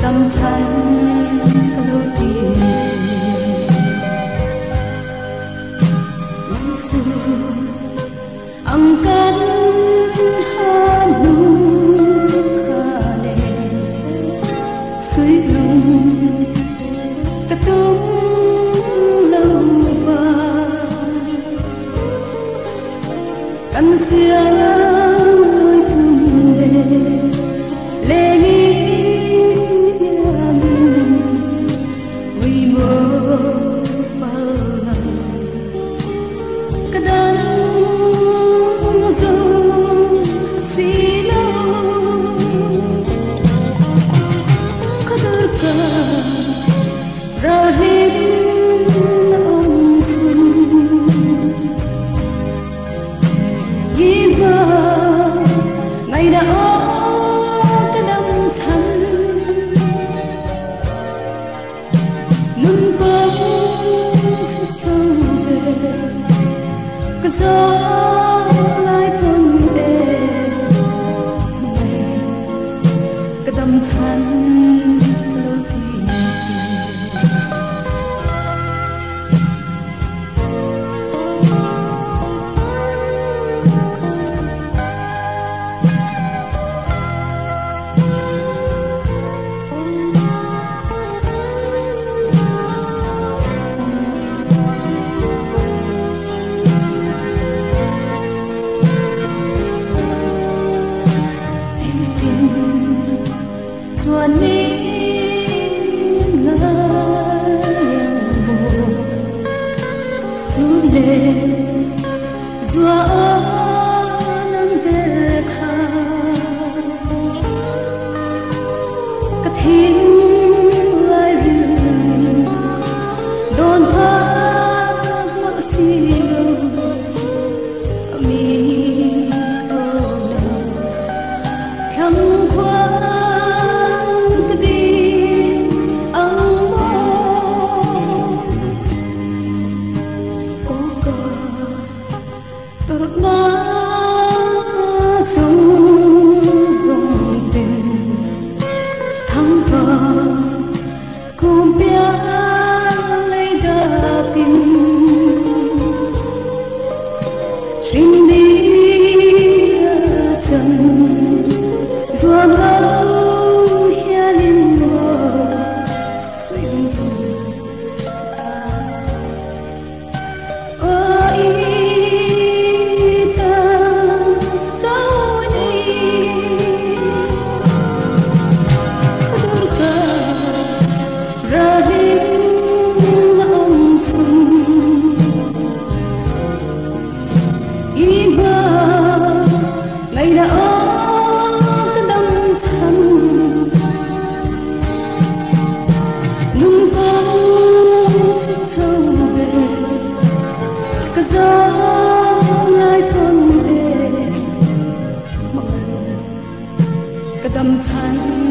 tâm thanh câu tiền ang kan hanu khane suy lung katung lâu ba kan sia lối tung lê ngày đã cái đông thân nung có sâu về cái gió lại tuôn về cái tâm thân tuần đi ngỡ du lệ dùa nắng về khá cả thiên lại rừng đồn hoa mỡ xì mi khăm qua cái tâm thanh